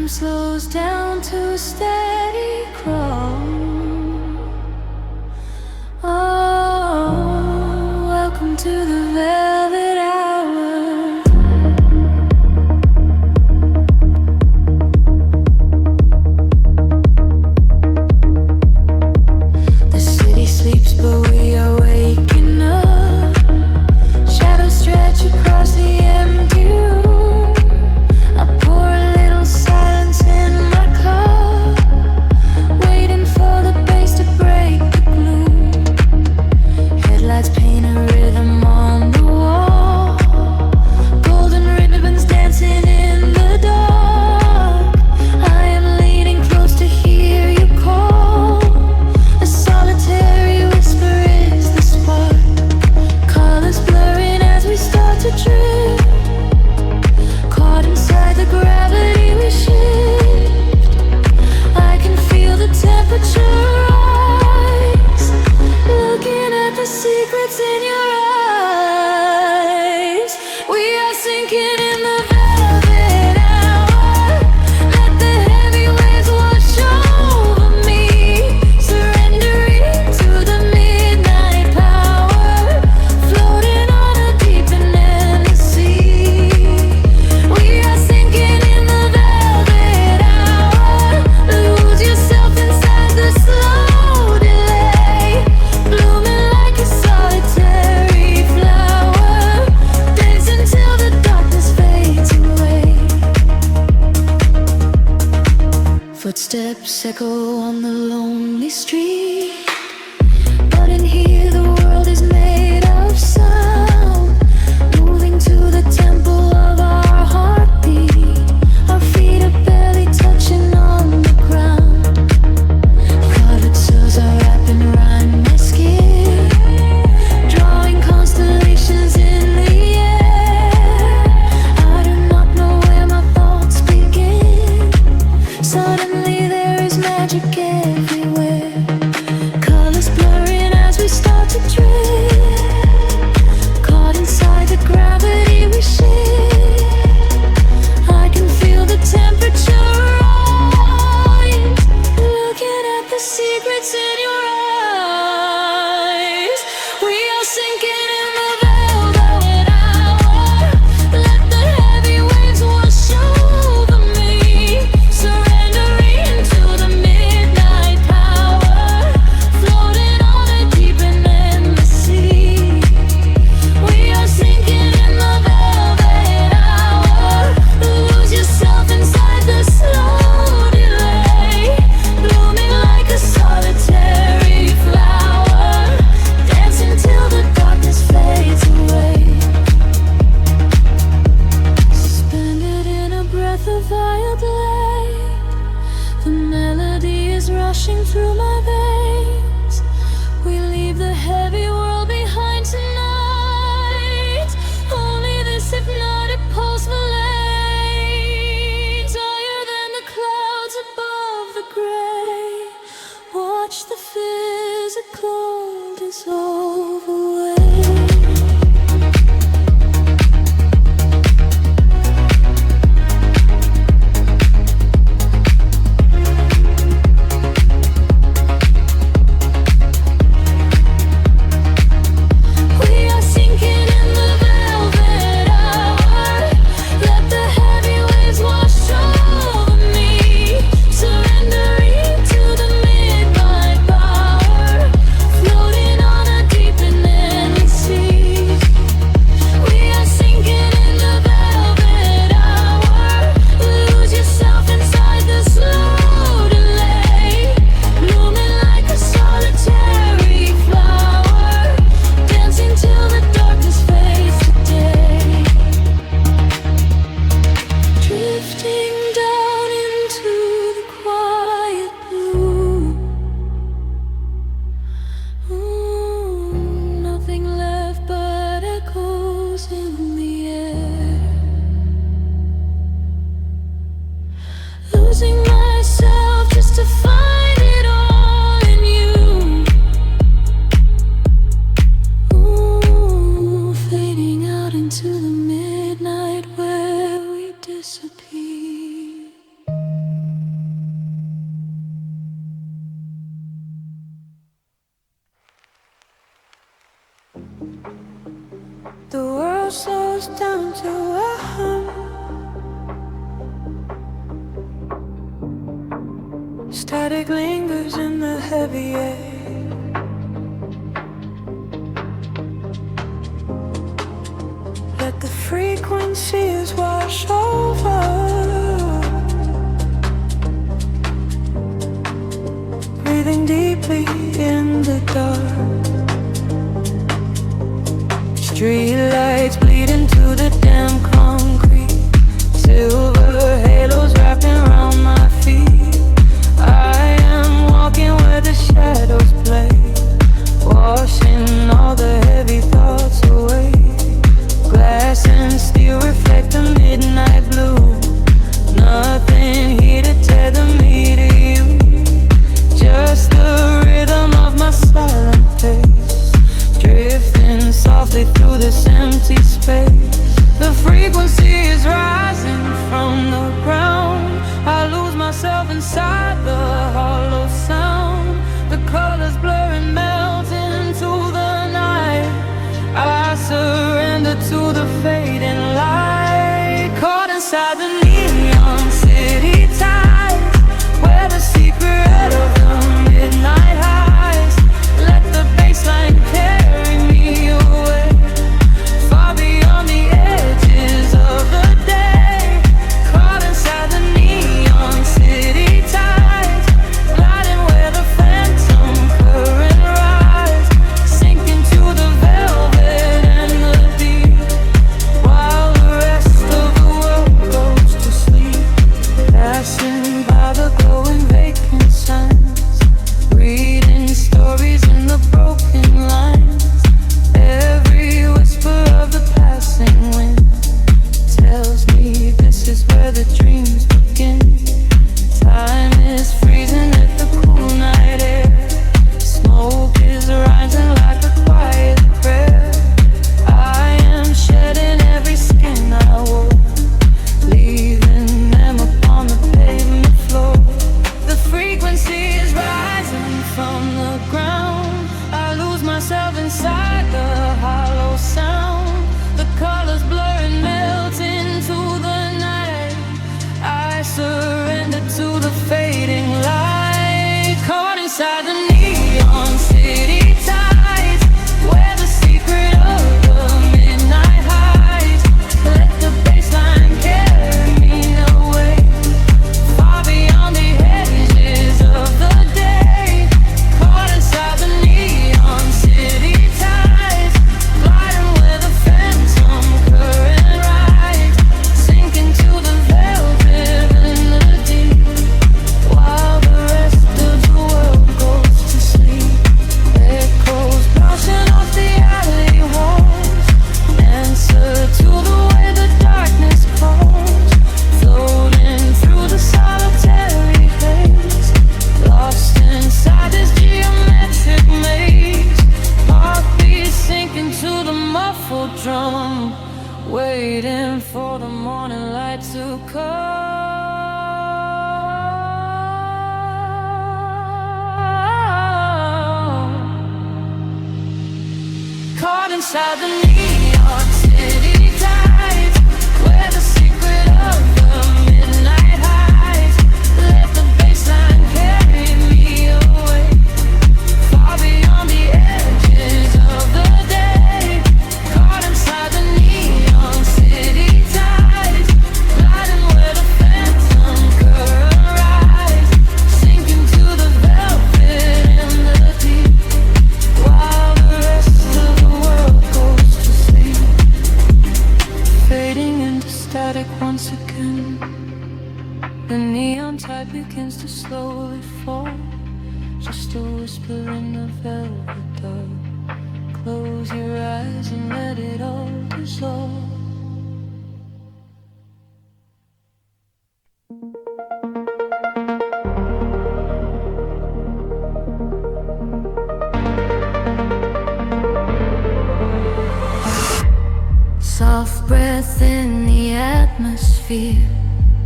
slows down to a steady crawl. Oh, welcome to the velvet hour. The city sleeps, but we are waking up. Shadows stretch across the empty room. I pour a little silence in my cup, waiting for the bass to break the gloom. Headlights paint a rhythm on the wall, golden ribbons dancing in the dark. I am leaning close to hear you call. A solitary whisper is the spark. Colors blurring as we start to drift, caught inside the gravity we shift. I can feel the temperature rise, looking at the secrets in your eyes. We are sinking in the velvet hour. Let the heavy waves wash over me, surrendering to the midnight power, floating on a deep and endless sea. We are sinking in the velvet hour. Lose yourself inside the slow delay, blooming like a solitary flower. Dance until the darkness fades away. Footsteps echo on the lonely street, but in here the world is made of sound, moving to the tempo of our heartbeat. Our feet are barely touching on the ground. Colored souls are wrapping around my skin, drawing constellations in the air. I do not know where my thoughts begin. Suddenly there is magic everywhere. Colors blurring as we start to drift, caught inside the gravity we shift. I can feel the temperature rise, looking at the secrets in your eyes. We are sinking in the velvet hour. Let the heavy waves wash over me, surrendering to the midnight power, floating on a deep and endless sea. We are sinking in the velvet hour. Lose yourself inside the slow delay, blooming like a solitary flower. Dance until the darkness fades away. Suspended in a breath of violin, the melody is rushing through my veins. We leave the heavy world behind tonight. Only this hypnotic pulse will lays higher than the clouds above the gray. Watch the physical dissolve away. slows down to a hum. Static lingers in the heavy air. Let the frequencies wash over. Breathing deeply in the dark. Street lights bleed into the damn concrete. Silver halos wrapping around my feet. I am walking where the shadows play, washing all the heavy thoughts away. Glass and steel reflect the midnight blue. Nothing here to tether me to you. Just the rhythm of my silent pace, drifting softly through this empty space. The frequency is rising from the ground. I lose myself inside the hollow sound. The colors blur and melt into the night. I surrender to the fading light. Caught inside the neon city tides, where the secret of the midnight highs. Let the bassline carry me away, far beyond the edges of the day. Caught inside the neon city tides, gliding where the phantom current rise, sinking to the velvet and the deep, while the rest of the world goes to sleep. Passing by the glowing vacant signs, reading stories in the broken lines. Every whisper of the passing wind tells me this is where the dreams begin. Time is freezing at the cool night air. Smoke is rising like a quiet prayer. I am shedding every skin I wore, leaving them upon the pavement floor. The frequency is rising from the ground. I lose myself inside the hollow sound. The colors blur and melt into the night. I surrender to the fading light. Caught inside the neon city tides, where the secret of the midnight hides. Let the bassline carry me away, far beyond the edges of the day. Caught inside the neon city tides, gliding where the phantom current rides, sinking to the velvet and the deep, while the rest of the world goes to sleep. Echoes bouncing off the alley walls, answer to the way the darkness calls, floating through the solitary haze, lost inside this geometric maze. Heartbeats sinking to the muffled drum, waiting for the morning light to come. Caught inside the neon city tides, where the secret of the midnight hides. Let the bassline carry me away, far beyond the edges of the day. Caught inside the neon city tides, gliding where the phantom current rise, sinking to the velvet and the deep, while the rest of the world goes to sleep. Fading into static once again, the neon tide begins to slowly fall. Just a whisper in the velvet dark. Close your eyes and let it all dissolve. Soft breath in the atmosphere,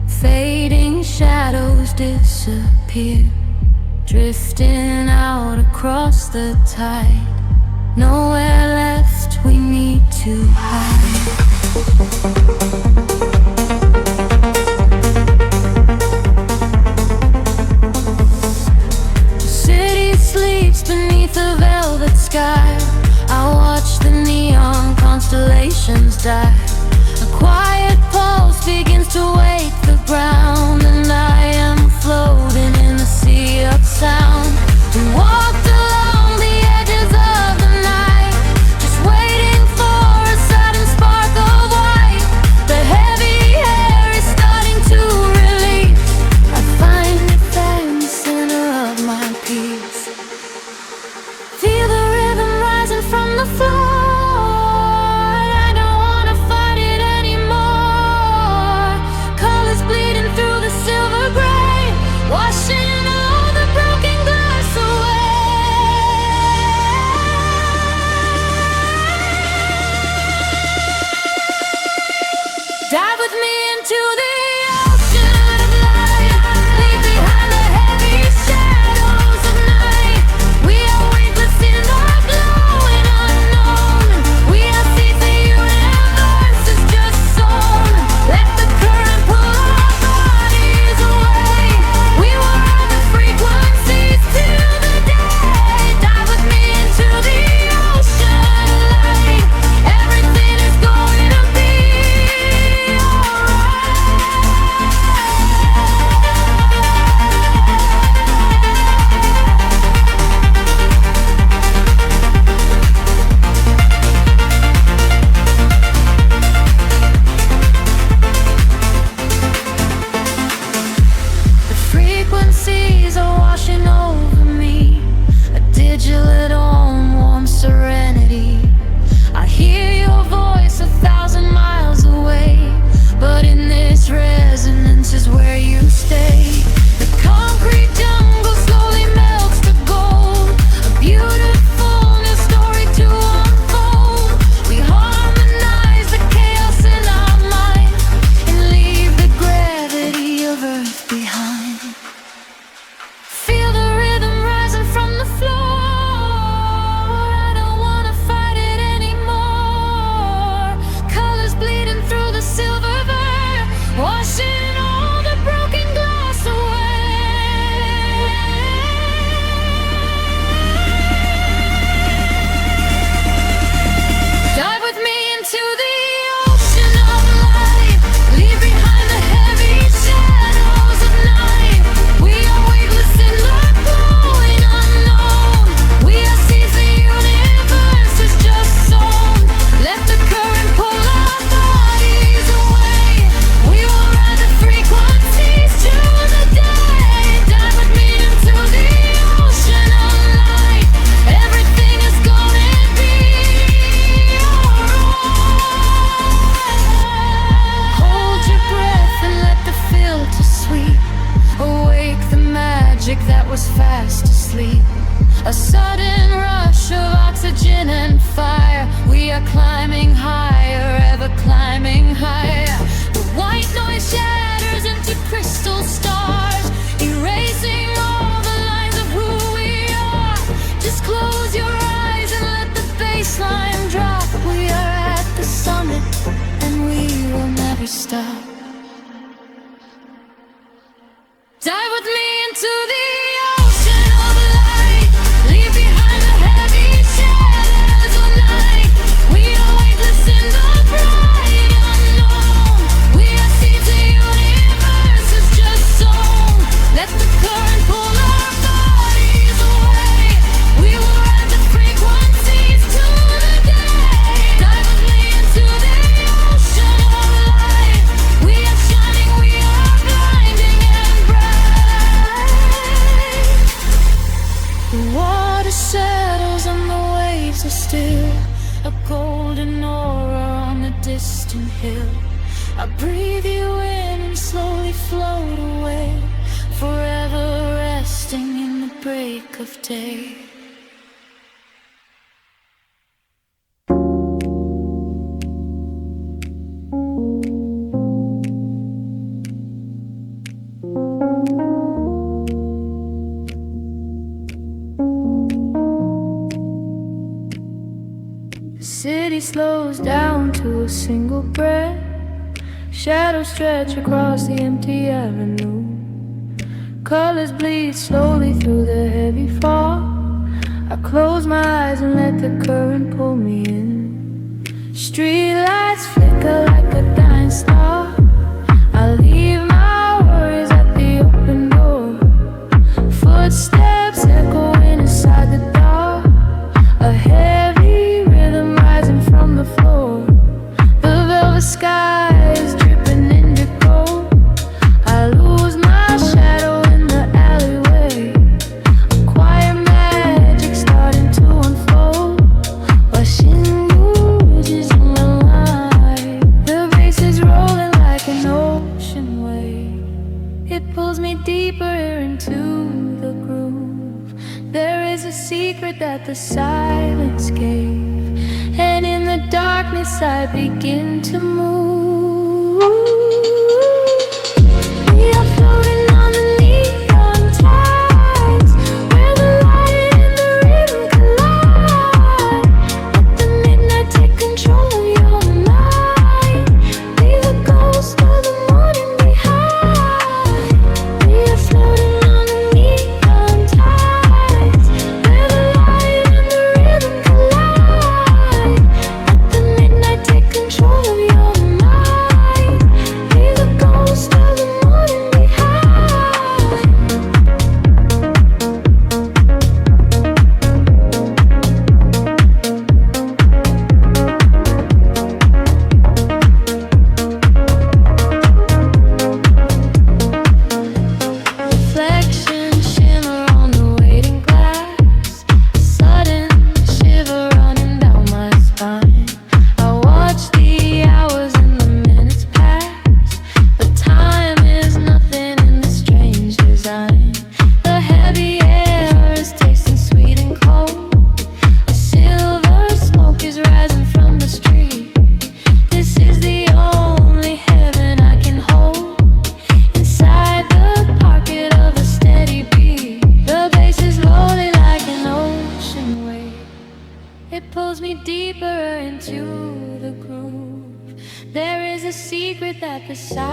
fading shadows disappear, drifting out across the tide. Nowhere left, we need to hide. Dive with me into the ocean of light. Leave behind the heavy shadows of night. We are weightless in the glowing unknown. We are seas the universe is just sown. Let the current pull our bodies away. We will ride the frequencies till the day. Dive with me into the ocean of light. Everything is going to be frequencies are washing over me. A digital warm serenity. I hear your voice 1,000 miles away, but in this resonance is where you stay. The concrete jungle slowly melts to gold. A beautiful new story to unfold. We harmonize the chaos in our mind and leave the gravity of Earth behind. Feel the rhythm rising from the floor. I don't wanna fight it anymore. Colors bleeding through the silver veil, washing all the broken glass away. Dive with me into the ocean of light. Leave behind the heavy shadows of night. We are weightless in the glowing unknown. We are seas the universe is just sown. Let the current pull our bodies away. We will ride the frequencies to the day. Dive with me into the ocean of light. Everything is gonna be alright. Hold your breath and let the filter sweep. Awake the magic that was fast asleep. A sudden rush of oxygen and fire. We are climbing higher, ever climbing higher. The white noise shatters into crystal stars, erasing all the lines of who we are. Just close your eyes and let the baseline drop. We are at the summit and we will never stop. Dive with me into the ocean of light. Leave behind the heavy shadows of night. We are weightless in the bright unknown. We are seas the universe is just sown. Let the current pull our bodies away. We will ride the frequencies to the day. Dive with me into the ocean of light. We are shining, we are blinding and bright. The water settles and the waves are still. A golden aura on the distant hill. I breathe you in and slowly float away, forever resting in the break of day. The city slows down to a single breath. Shadows stretch across the empty avenue. Colors bleed slowly through the heavy fog. I close my eyes and let the current pull me in. Street lights flicker like a dying star. I leave my worries at the open door. Footsteps echoing inside the dark. A heavy rhythm rising from the floor. The velvet sky is dripping indigo. I lose my shadow in the alleyway. A quiet magic starting to unfold. Washing bridges in the light. The bass is rolling like an ocean wave. It pulls me deeper into the groove. There is a secret that the silence gave, and in the darkness I begin to move.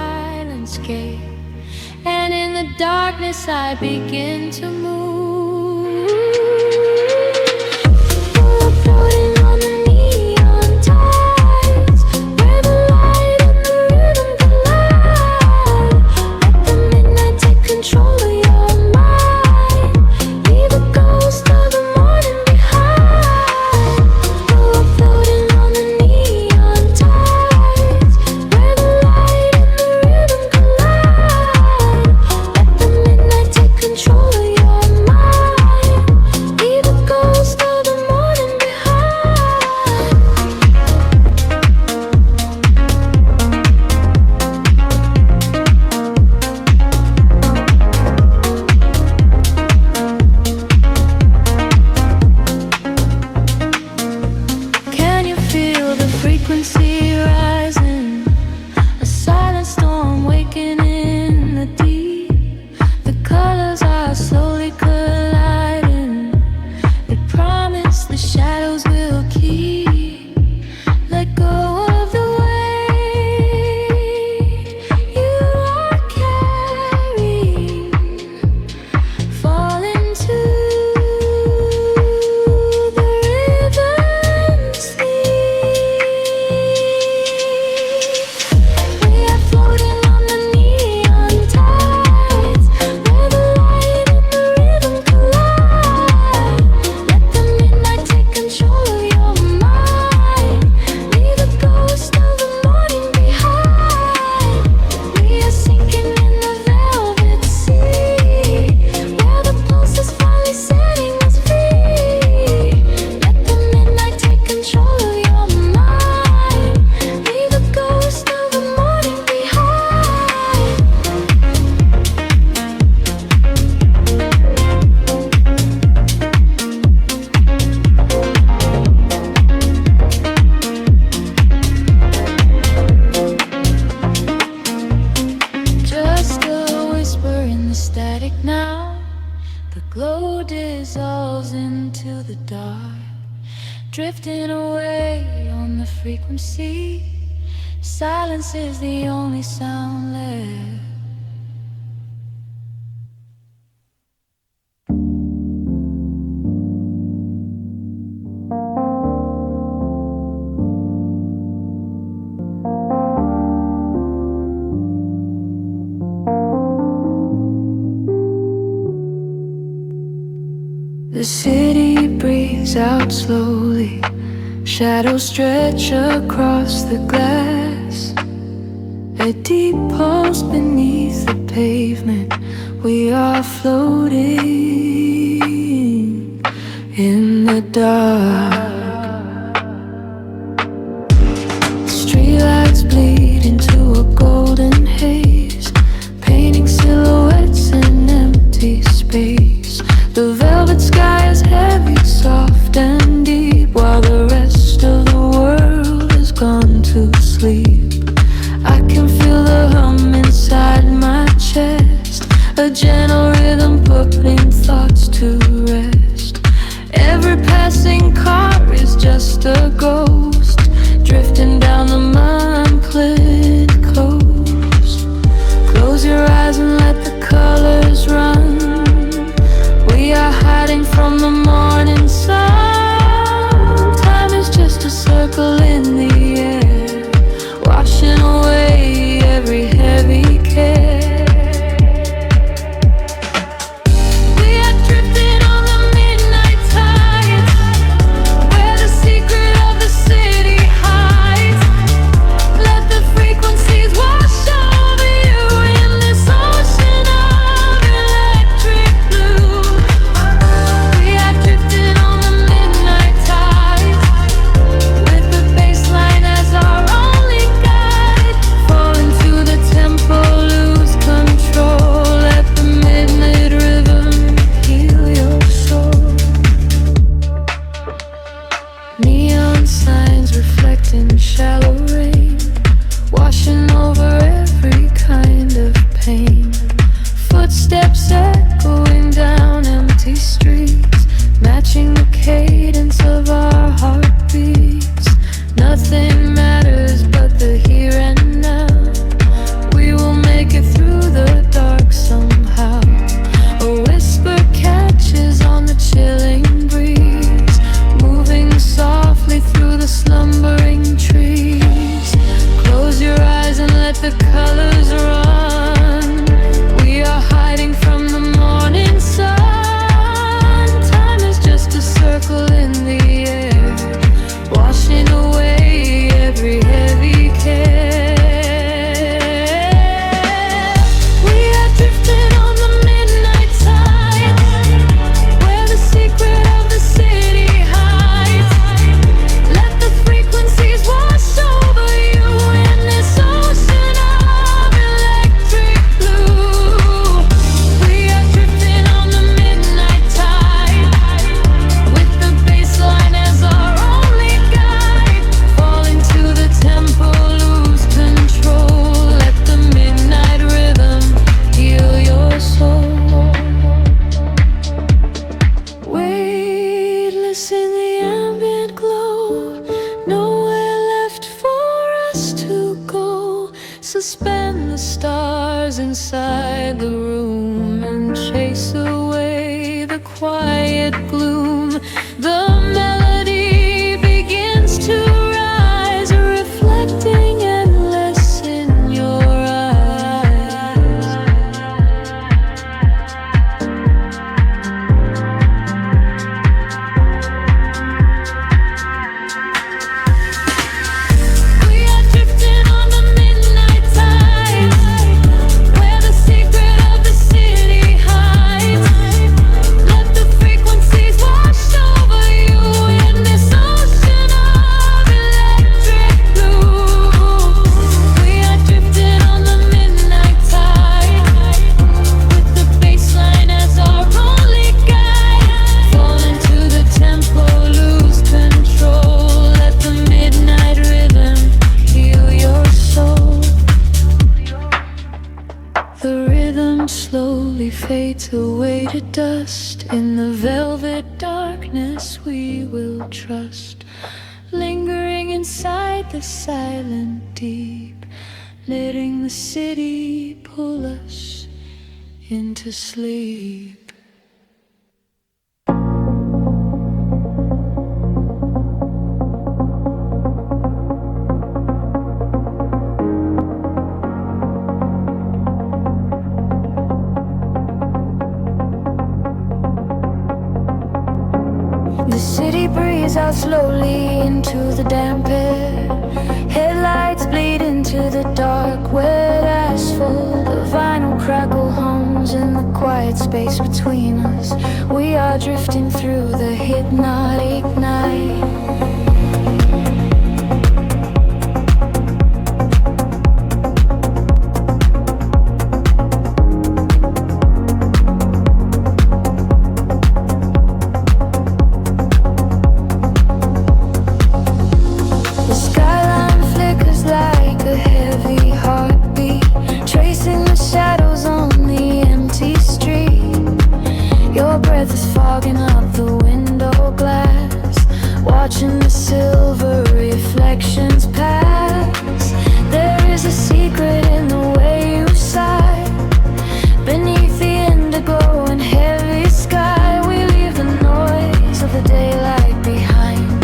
landscape, and in the darkness I begin to move. Floating on the neon tides, where the light and the rhythm collide. Let the midnight take control of your mind. Leave the ghost of the morning behind. Floating on the neon tides, where the light and the rhythm collide. Let the midnight take control of your mind. Leave the ghost of the morning behind. Can you feel the frequency rising? A silent storm waking in the deep. The colors are slowly colliding. They promise the shadows will keep. Let go of the weight you are carrying. Fall into the rhythm sleep. We are floating on the neon tides, where the light and the rhythm collide. Let the midnight take control of your mind. Leave the ghost of the morning behind. We are sinking in the velvet sea, where the pulse is finally setting us free. Let the midnight take control of your mind. Leave the ghost of the morning behind. Just a whisper in the static now. The glow dissolves into the dark, drifting away on the frequency. Silence is the only sound left. The city breathes out slowly. Shadows stretch across the glass. A deep pulse beneath the pavement. We are floating in the dark. Streetlights bleed into a golden haze, painting silhouettes in empty space. The velvet sky is heavy, soft and deep, while the rest of the world has gone to sleep. I can feel the hum inside my chest, a gentle rhythm putting thoughts to rest. Every passing car is just a ghost, drifting down the mountain coast. Close your eyes and let the colors run. We are hiding from the morning sun. Time is just a circle in the air, washing away every heavy care. We are drifting on the midnight tide, where the secret of the city colors run. We are hiding from the morning sun. Time is just a circle in the air, washing away every heavy care. We are drifting on the midnight tide, where the secret of the city hides. Let the frequencies wash over you in this ocean of electric blue. We are drifting on the midnight tide, with the bassline as our only guide. Fall into the tempo, lose control. Let the midnight rhythm heal your soul. Weightless in the ambient glow, nowhere left for us to go. Suspend the stars inside the room and chase away the quiet gloom. The melody begins to rise, reflecting endless in your eyes. We are drifting on the midnight tide, where the secret of the city hides. Let the frequencies wash over you in this ocean of electric blue. We are drifting on the midnight tide, with the bassline as our only guide. Fall into the tempo, lose control. Let the midnight rhythm heal your soul. The rhythm slowly fades away to dust. In the velvet darkness we will trust, lingering inside the silent deep, letting the city pull us into sleep. The city breathes out slowly into the damp air. Headlights bleed into the dark, wet asphalt. The vinyl crackle hums in the quiet space between us. We are drifting through the hypnotic night. The skyline flickers like a heavy heartbeat, tracing the shadows on the empty street. Your breath is fogging up the window glass, watching the silver reflections pass. There is a secret in the way you sigh, beneath the indigo and heavy sky. We leave the noise of the daylight behind,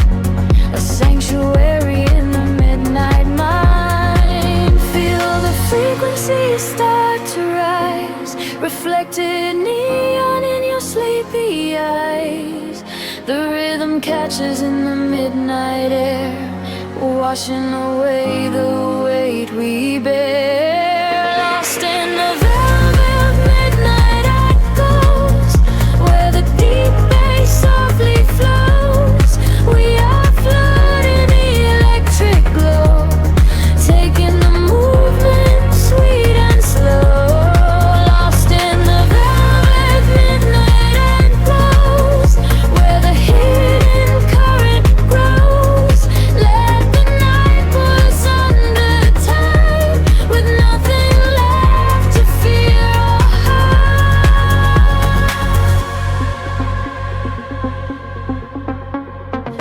a sanctuary in the midnight mind. Feel the frequencies start to rise, reflected neon in your sleepy eyes. The rhythm catches in the midnight air, washing away the weight we bear. Lost in the velvet midnight echoes, where the deep bass softly flows. We are floating the electric glow, taking the movement sweet and slow. Lost in the velvet midnight echoes, where the hidden current grows. Let the night pull us under time, with nothing left to fear or hide.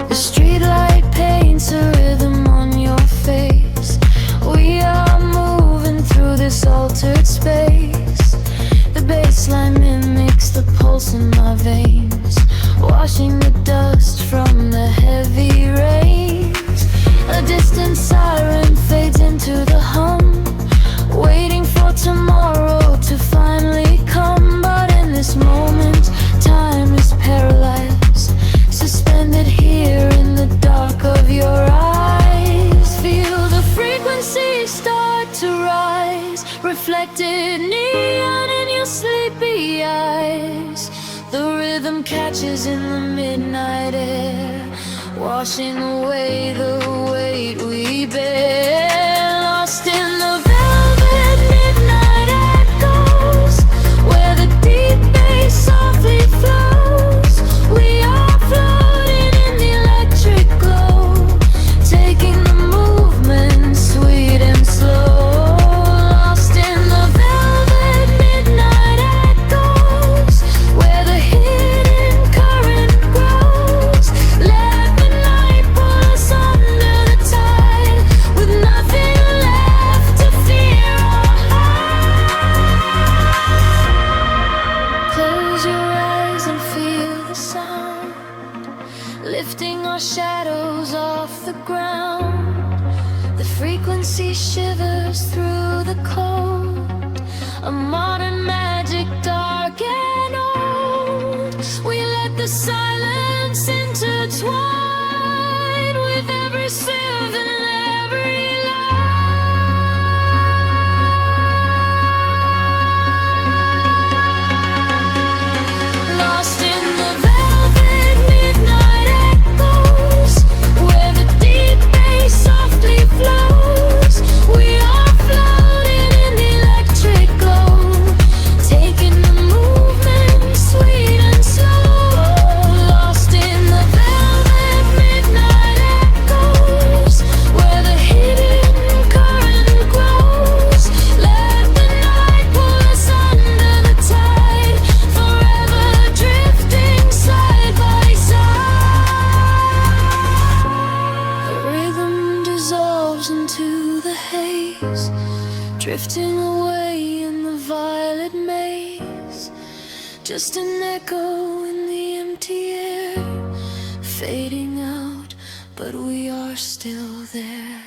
The streetlight paints a rhythm on your face. We are moving through this altered space. The bassline mimics the pulse in my veins, washing the dust from the heavy rains. A distant siren fades into the hum, reflected neon in your sleepy eyes. The rhythm catches in the midnight air, washing away the weight we bear. Lost in the velvet midnight echoes, where the deep bass softly flows. We are floating in the electric glow, taking the movement sweet and slow. Lost in the velvet midnight echoes, where the hidden current grows. Let the night pull us under the tide, with nothing left to fear or hide. Close your eyes and feel the sound, lifting our shadows off the ground. The frequency shivers through the cold, a modern magic dark and old. We let the silence intertwine with every sieve and every line. Lost in the velvet midnight echoes, where the deep bass softly flows. We are floating in the electric glow, taking the movement sweet and slow. Lost in the velvet midnight echoes, where the hidden current grows. Let the night pull us under the tide, forever drifting side by side. The rhythm dissolves into the haze, drifting away in the violet maze. Just an echo in the empty air, fading out, but we are still there.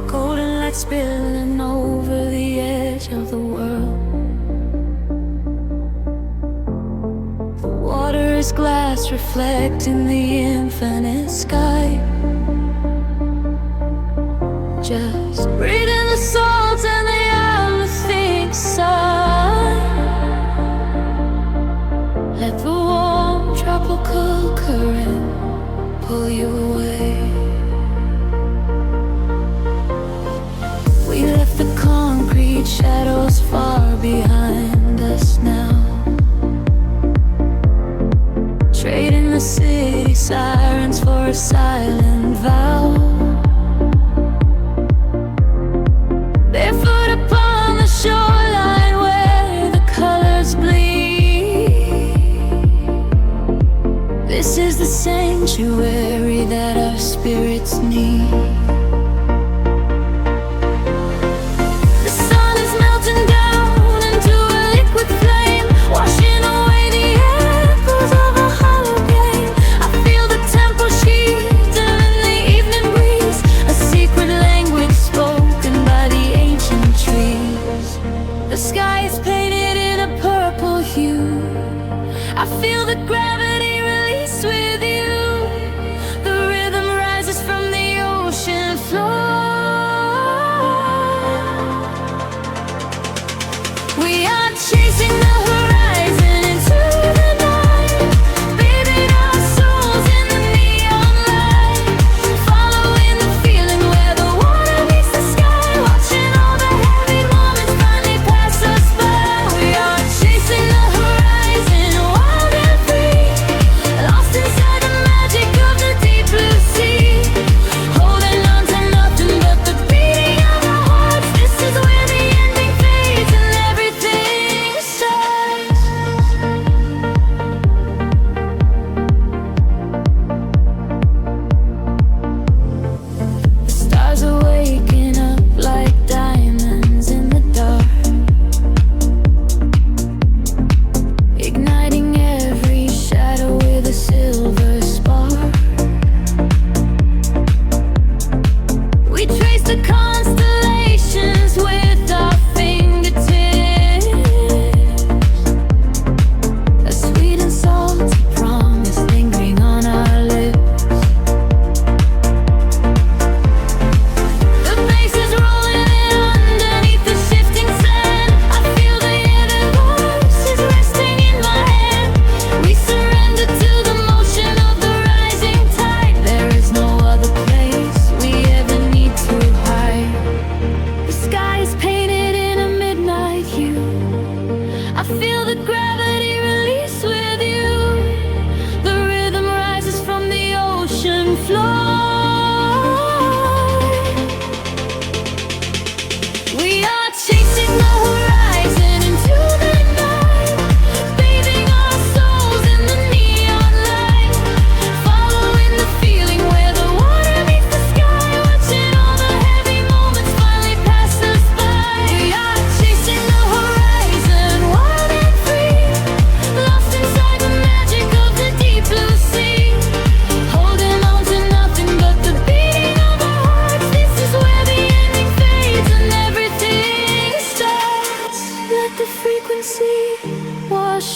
Golden light spilling over the edge of the world. The water is glass, reflecting the infinite sky. Just breathe in the salt and the everything sigh. Let the warm tropical current pull you away. We left the concrete shadows far behind us now, trading the city sirens for a silent vow. Barefoot upon the shoreline where the colors bleed. This is the sanctuary that our spirits need. The sun is melting down into a liquid flame, washing away the echoes of a hollow game. I feel the temple sheets in the evening breeze, a secret language spoken by the ancient trees. The sky is painted in a purple hue. I feel the gravity release with you. The rhythm rises from the ocean.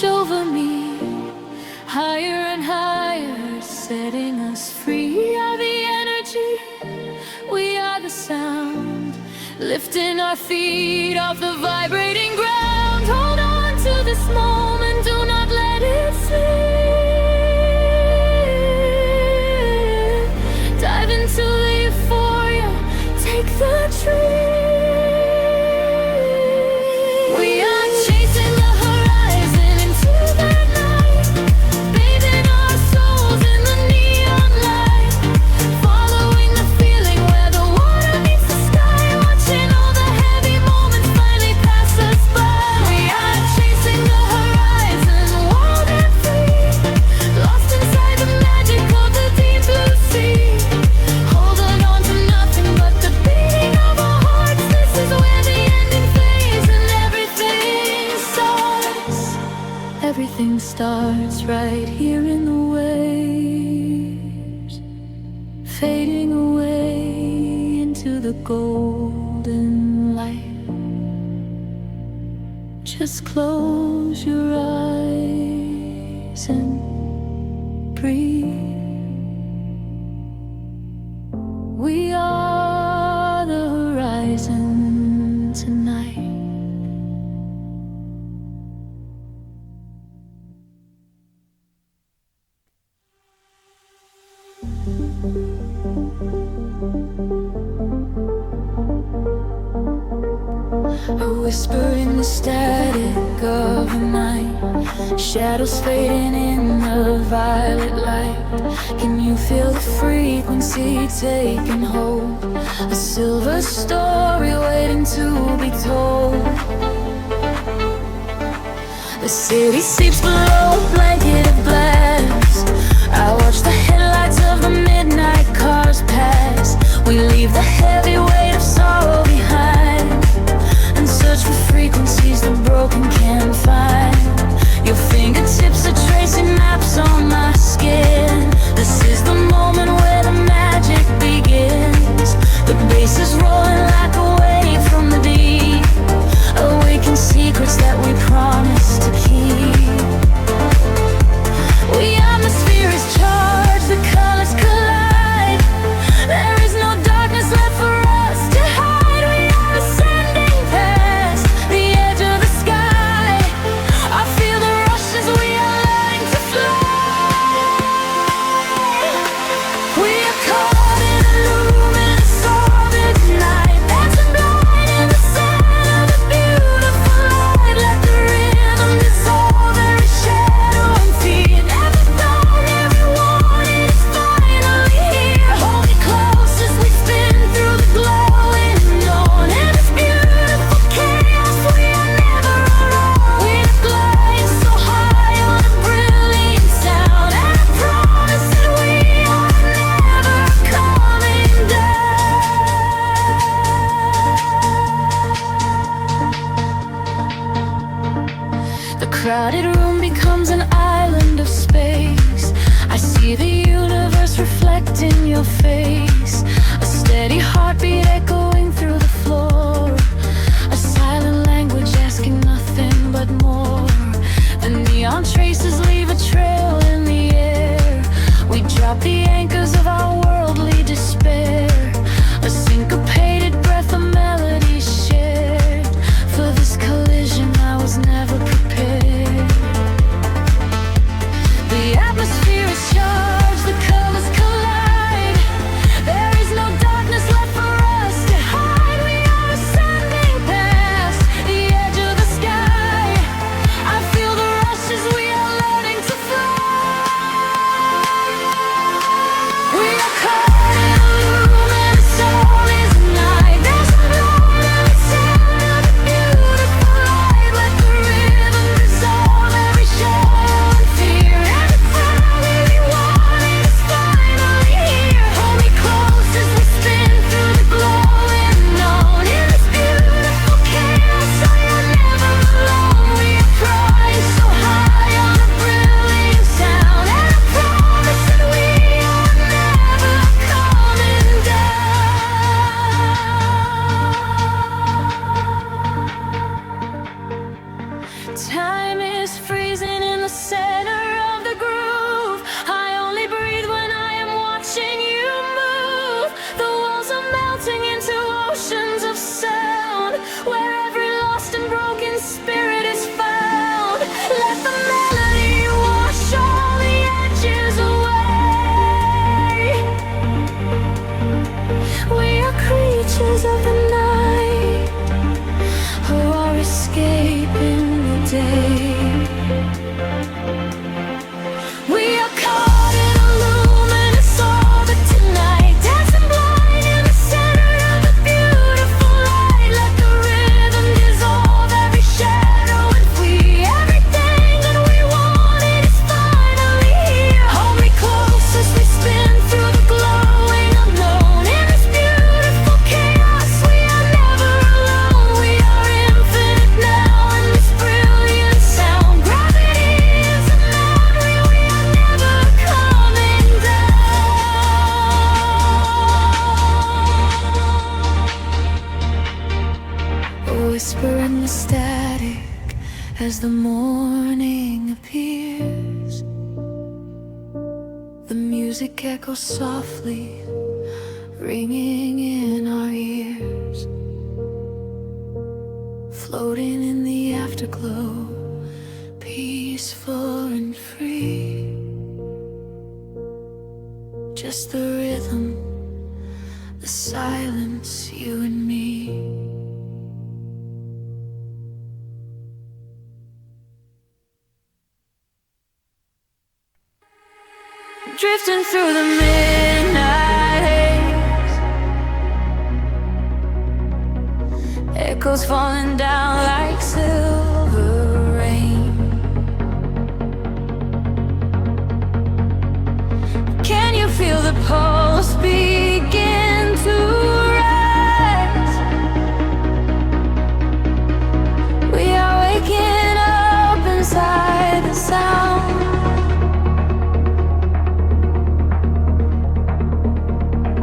wash over me, higher and higher, setting us free. We are the energy, we are the sound, lifting our feet off the vibrating ground. Hold on to this moment, do not let it slip. Dive into the euphoria, take the trip. Everything starts right here in the waves, fading away into the golden light. Just close your eyes and breathe. We are the horizon tonight. A whisper in the static of the night, shadows fading in the violet light. Can you feel the frequency taking hold? A silver story waiting to be told. The city sleeps below a blanket of glass. I watch the headlights of the midnight cars pass. We leave the heavy weight of sorrow behind and search for frequencies the broken can't find. Your fingertips are tracing maps on my skin. This is the moment where the magic begins. The bass is rolling like a wave from the deep, awaken secrets that we promised to keep. The atmosphere is charged, the colors collide. There is no darkness left for us to hide. We are ascending past the edge of the sky. I feel the rush as we are learning to fly. We are caught in a luminous orbit tonight, dancing blind in the sun of a beautiful light. Let the rhythm dissolve every shadow and fear. Every thought, every warning is finally here. Hold me close as we spin through the glowing dawn. In this beautiful chaos, we are never alone. We are gliding so high on a brilliant sound, and I promise that we are never coming down. The crowded room becomes an island of space. I see the universe reflecting your face. A steady heartbeat echoing through the floor. A silent language asking nothing but more. The neon traces leave a trail in the air. We drop the anchors of our worldly despair. A syncopated breath of melodies shared. For this collision I was never prepared. The atmosphere is charged, the colors collide. There is no darkness left for us to hide. We are ascending past the edge of the sky. I feel the rush as we are learning to fly. music echoes softly, ringing in our ears, floating in the afterglow, peaceful and free. Just the rhythm, the silence, you and me. Drifting through the midnight haze, echoes falling down like silver rain. Can you feel the pulse begin to rise? We are waking up inside the sound.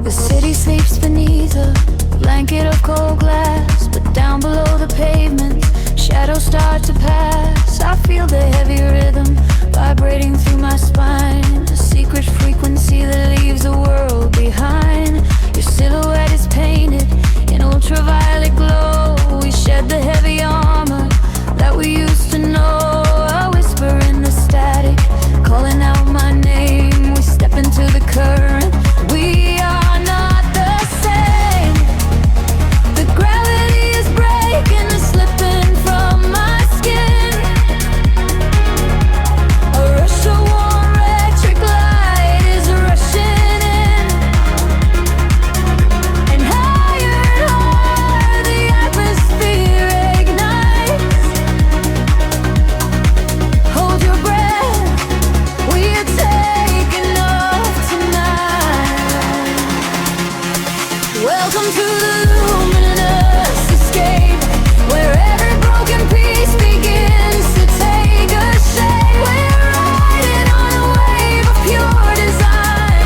The city sleeps beneath a blanket of cold glass, but down below the pavement, shadows start to pass. I feel the heavy rhythm vibrating through my spine, a secret frequency that leaves the world behind. Your silhouette is painted in ultraviolet glow. We shed the heavy armor that we used to know. A whisper in the static, calling out my name. We step into the current. We are not the same. The gravity is breaking and slipping from my skin. A rush of warm electric light is rushing in, and higher the atmosphere ignites. Hold your breath, we are taking off tonight. Welcome to the luminous escape, where every broken piece begins to take a shape. We're riding on a wave of pure design,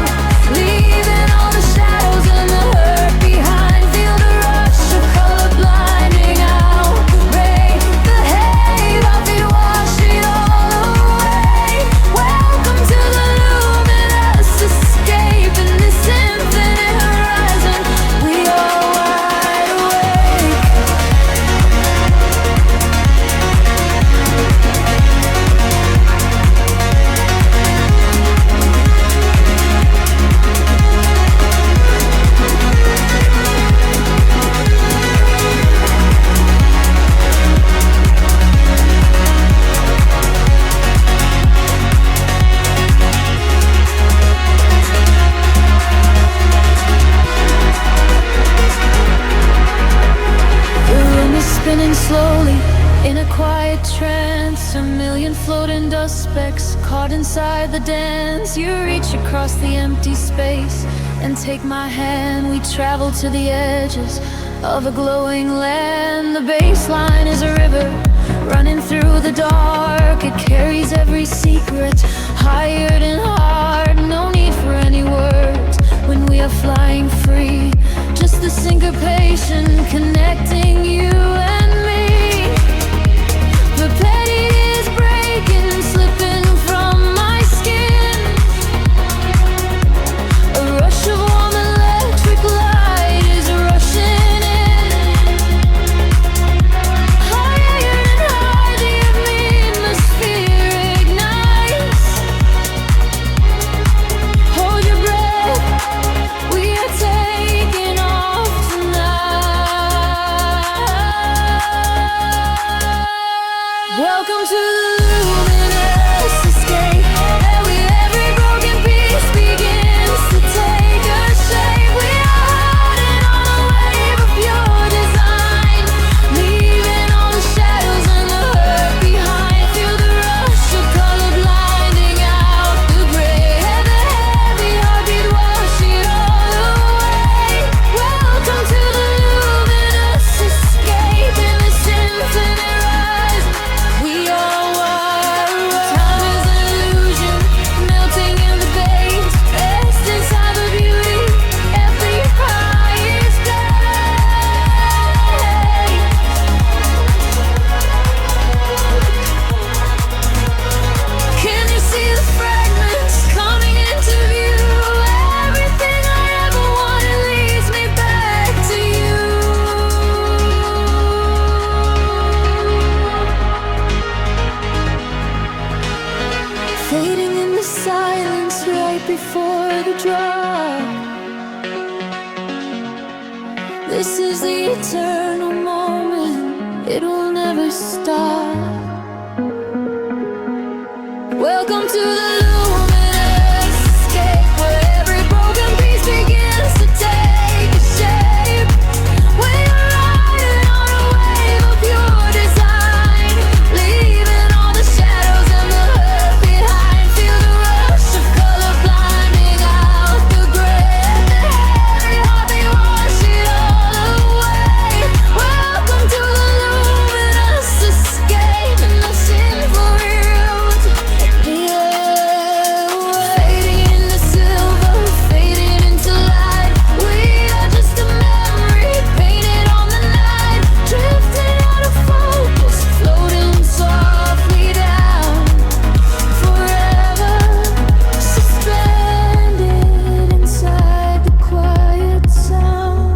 leaving all the shadows and the hurt behind. Feel the rush of color blinding out the rain. The haze of it wash it all away. Welcome to the luminous escape, in this infinite horizon we are wide awake. The room is spinning slowly in a quiet trance. A million floating dust specks caught inside the dance. You reach across the empty space and take my hand. We travel to the edges of a glowing land. The baseline is a river running through the dark. It carries every secret, hired and hard. No need for any words when we are flying free. Just the syncopation connecting you and me. The petty is breaking and slipping from my skin. A rush of warm electric light is rushing in. Higher and higher the atmosphere ignites. Hold your breath, we are taking off tonight. before the drop. This is the eternal moment, it will never stop. Welcome to the luminous escape, where every broken piece begins to take a shape. We are riding on a wave of pure design, leaving all the shadows and the hurt behind. Feel the rush of color blinding out the gray, and the heavy heart, they wash it all away. Welcome to the luminous escape, and the sinful roots fading into silver, fading into light. We are just a memory painted on the night, drifting out of focus, floating softly down, forever suspended inside the quiet sound.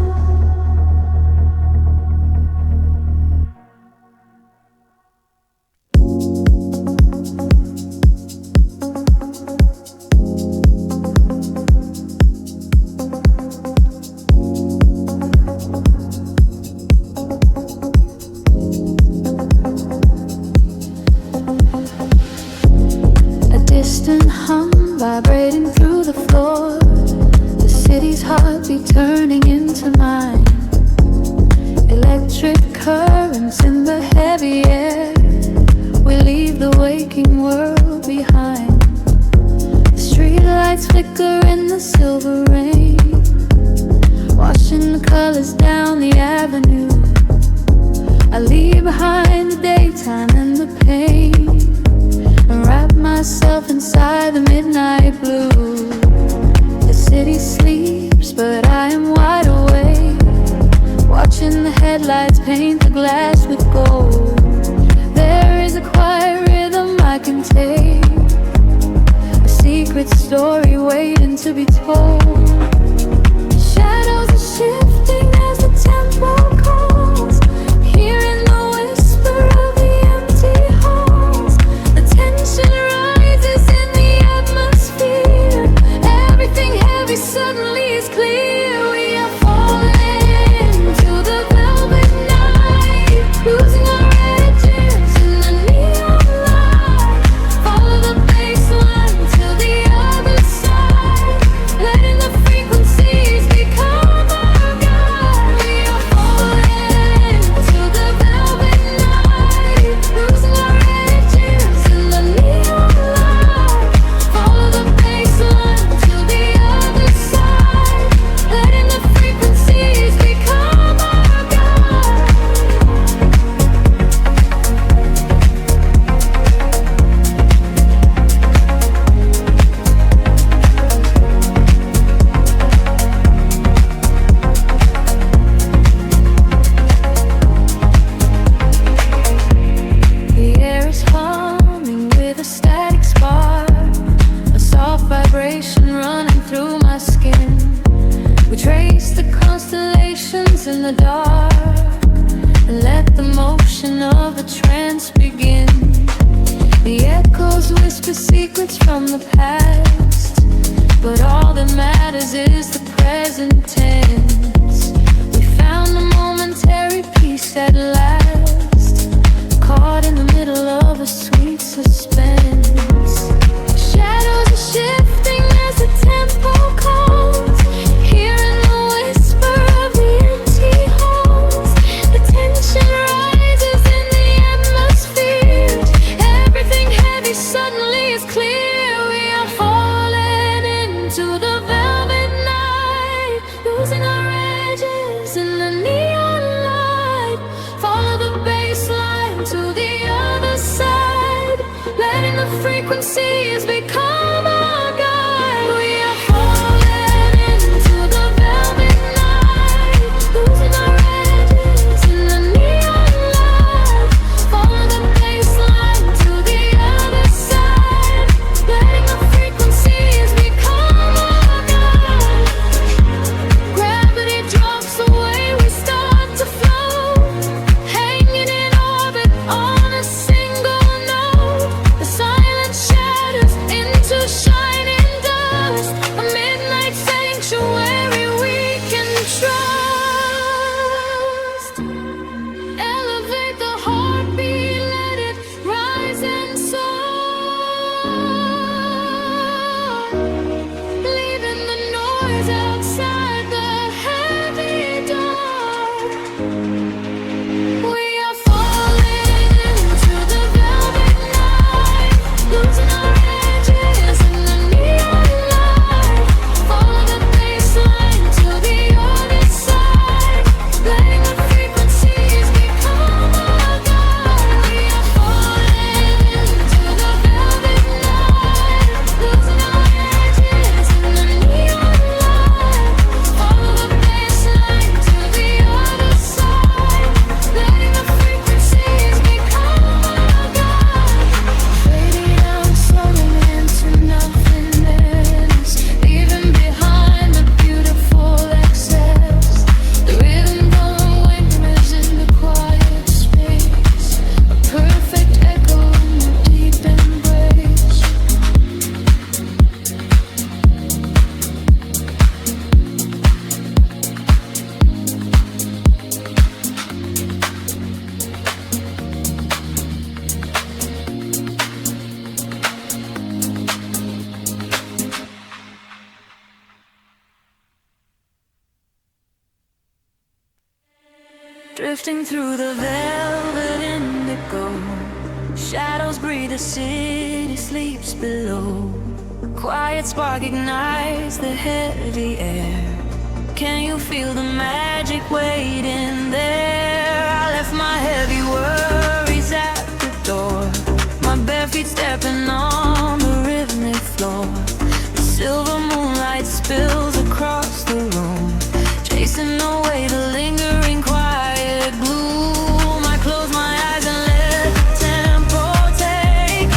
A distant hum vibrating through the floor, the city's heartbeat turning into mine. Electric currents in the heavy air, we leave the waking world behind. The streetlights flicker in the silver rain, washing the colors down the avenue. I leave behind the daytime and the pain, and wrap myself inside the midnight blue. The city sleeps, but I am wide awake, watching the headlights paint the glass with gold. There is a quiet rhythm I can take, a secret story waiting to be told. Shadows are shifting as the tempo calls, hearing the whisper of the empty halls. The tension rises in the atmosphere, everything heavy suddenly is clear. We are falling into the velvet night, losing our edges in the neon light. Follow the baseline till the other side, letting the frequencies become our guide. We are falling into the velvet night, losing our edges in the neon light. Follow the baseline till the other side, letting the frequencies become our guide. The air is humming with a static spark, a soft vibration running through my skin. We trace the constellations in the dark, and let the motion of a trance begin. The echoes whisper secrets from the past, but all that matters is the present tense. We found a momentary peace at last, caught in the middle of a sweet suspense. Shadows are shifting as the tempo calls, hearing the whisper of the empty halls. The tension rises in the atmosphere, everything heavy suddenly is clear. We are falling into the velvet night, losing our edges in the neon light. Follow the baseline to the other side, letting the drifting through the velvet indigo. Shadows breathe, the city sleeps below. Quiet spark ignites the heavy air. Can you feel the magic waiting there? I left my heavy worries at the door. My bare feet stepping on the rhythmic floor. The silver moonlight spills across the room, chasing away the lingering quiet gloom. I close my eyes and let the tempo take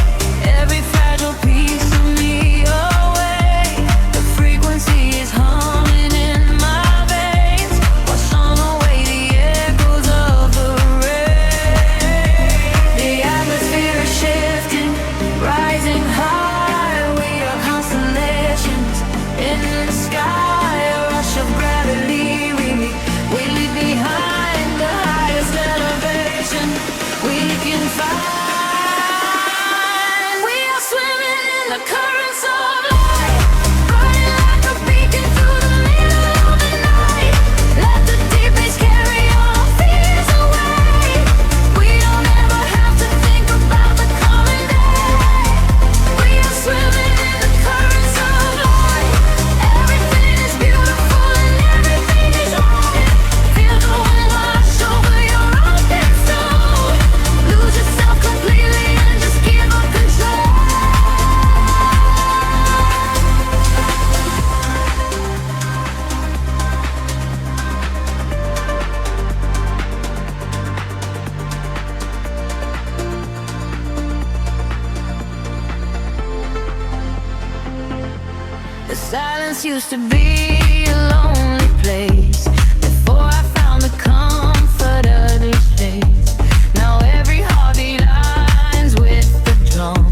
every fragile piece of me away. The frequency is humming in my veins, washing away the echoes of the rain. The atmosphere is shifting, rising high. We are constellations in the sky, a rush of gravity. We leave behind the highest elevation we can find. We are swimming in the currents of light, burning like a beacon through the middle of the night. Let the deep bass carry our fears away. We don't ever have to think about the coming day. We are swimming in the currents of light. Everything is beautiful and everything is right. Feel the wind wash over your open soul. Lose yourself completely and just give up control. The silence used to be a lonely place before I found the comfort of this space. Now every heartbeat aligns with the drum,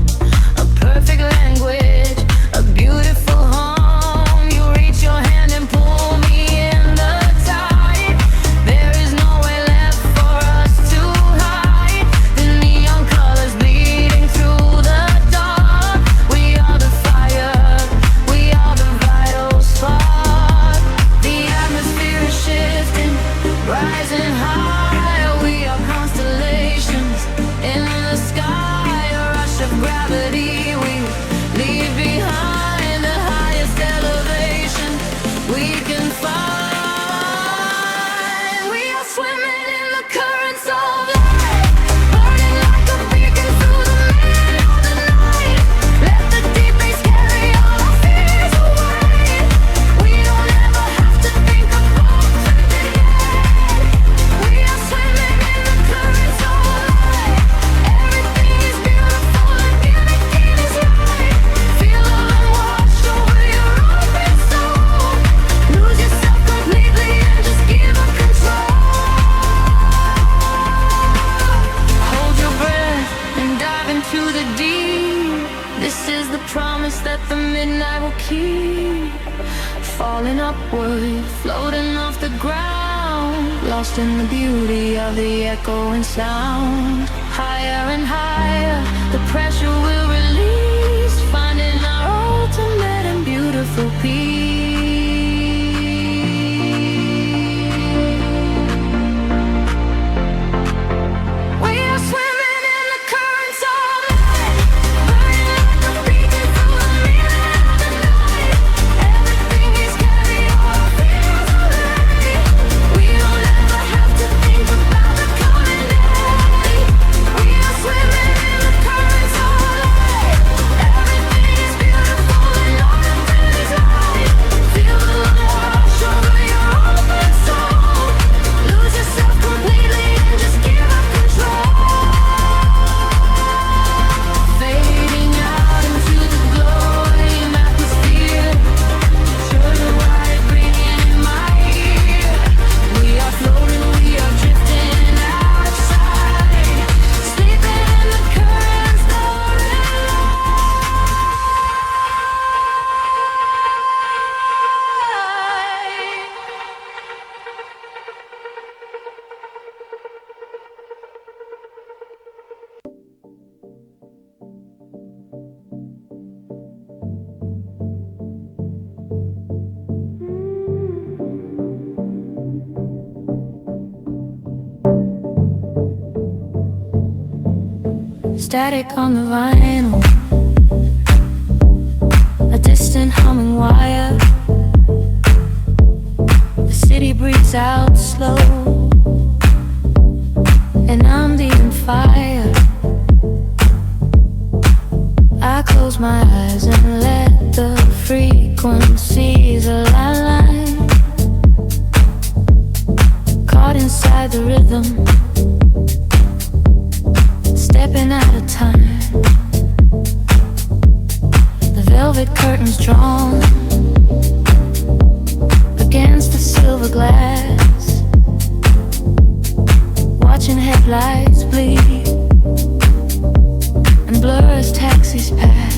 a perfect language, a beautiful home. You reach your hand and pull me in the tide. There is nowhere left for us to hide. The neon colors bleeding through the dark. We are the fire, we are the vital spark. The atmosphere is shifting, rising high. We are constellations in the sky, a rush of gravity. We leave behind the highest elevation we can find. We are swimming in the currents of light, burning like a beacon through the middle of the night. Let the deep bass carry our fears away. We don't ever have to think about today. We are swimming in the currents of light. Everything is beautiful and everything is right. Feel the wind wash over your open soul. Lose yourself completely and just give up control. Hold your breath and dive into the deep. This is the promise that the midnight will keep. Falling upward, floating off the ground, lost in the beauty of the echoing sound. Higher and higher, the pressure will release, finding our ultimate and beautiful peace. We are swimming in the currents of light, burning like a beacon through the middle of the night. Everything is carry our fears away. We don't ever have to think about the coming day. We are swimming in the currents of light. Static on the vinyl, a distant humming wire. The city breathes out slow, and I'm deep in fire. I close my eyes and let the frequencies align. Caught inside the rhythm, stepping out of time. The velvet curtains drawn against the silver glass, watching headlights bleed and blur as taxis pass.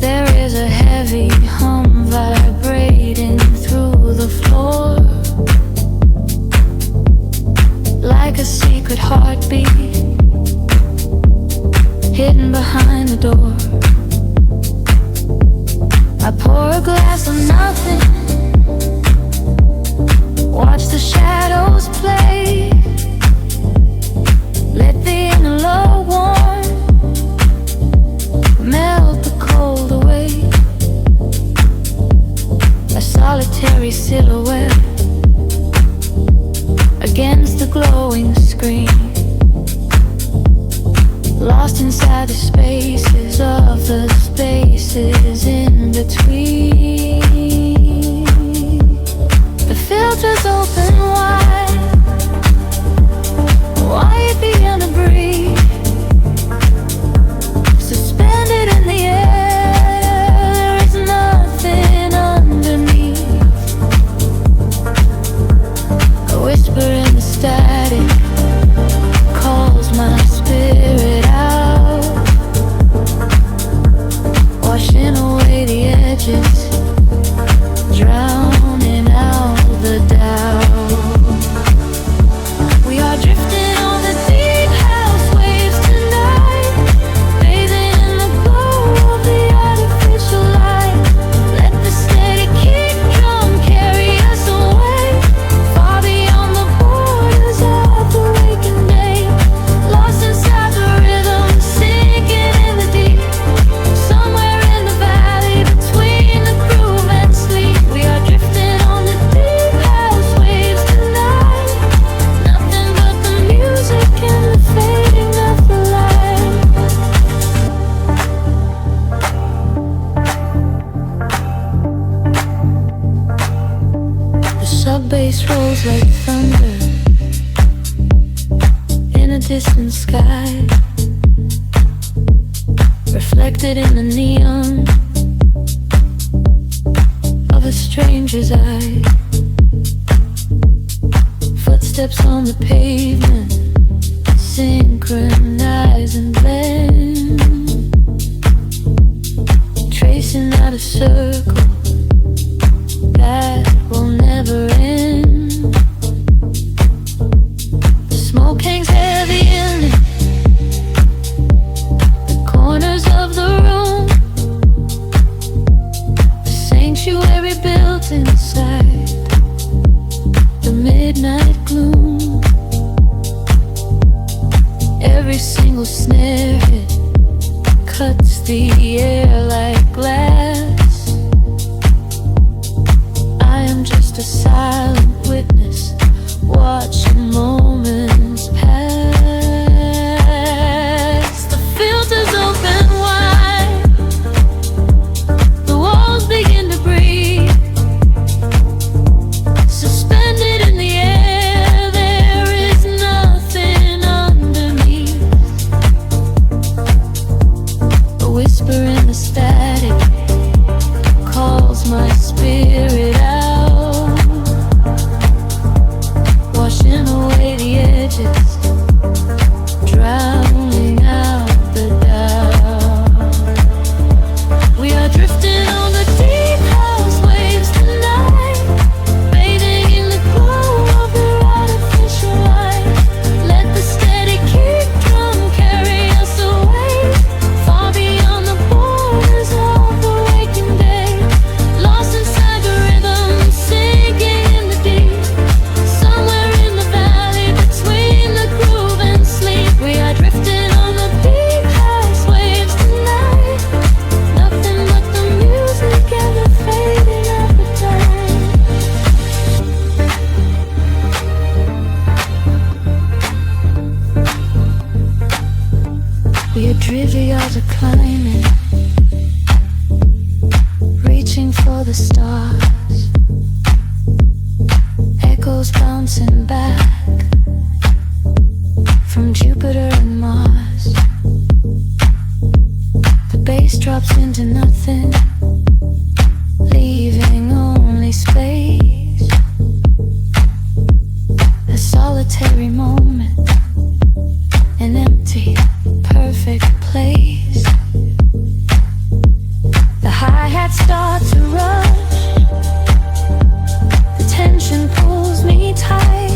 There is a heavy hum vibrating through the floor, like a secret heartbeat hidden behind the door. I pour a glass of nothing, watch the shadows play, let the inner love warm melt the cold away. A solitary silhouette against the glowing screen, lost inside the spaces of the spaces in between. The filters open wide, wide beyond a breeze, suspended in the air. There is nothing underneath. A whisper in the static calls my spirit out, washing away the edges, drowning out the doubt. We are drifting on the deep house waves tonight, bathing in the glow of the artificial light. Let the steady kick drum carry us away, far beyond the borders of the waking day. Lost inside the rhythm, sinking in the deep, somewhere in the valley between the groove and sleep. We are drifting on the deep house waves tonight, nothing but the music and the fading of the light. The sub-bass rolls like thunder in a distant sky, reflected in the neon of a stranger's eye. Footsteps on the pavement synchronize and blend, tracing out a circle that will never end. The smoke hangs heavy in the corners of the room, a sanctuary built inside the midnight gloom. Every single snare hit cuts the air like glass. I am just a silent witness, watching moments pass. The filters open wide, the walls begin to breathe, suspended in the air. There is nothing underneath. A whisper trivials are climbing, reaching for the stars, echoes bouncing back from Jupiter and Mars. The bass drops into nothing, leaving only space. A solitary moment, an empty, perfect place. The hi-hat starts to rush, the tension pulls me tight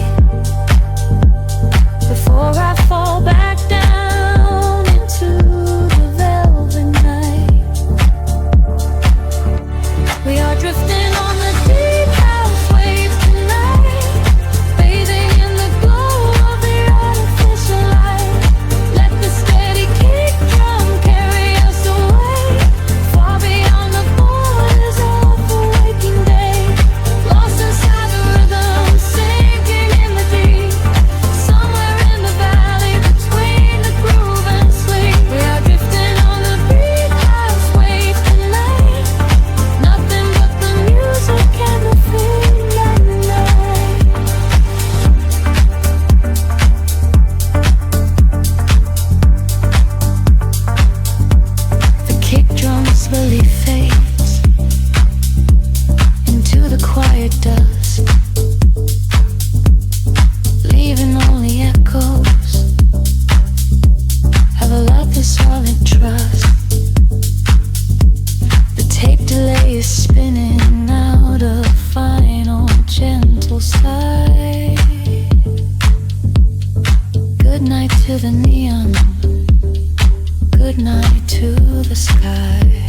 before I fall back down into the velvet night. We are drifting on the deep house waves tonight, bathing in the glow of the artificial light. Let the steady kick drum carry us away, far beyond the borders of the waking day. Lost inside the rhythm, sinking in the deep, somewhere in the valley between the groove and sleep. We are drifting on the deep house waves tonight, nothing but the music and the feeling at night. The kick drum slowly fades into the quiet dusk, leaving only echoes of a love that's solid trust. The tape delay is spinning out a final gentle sigh. Good night to the neon, good night to the sky.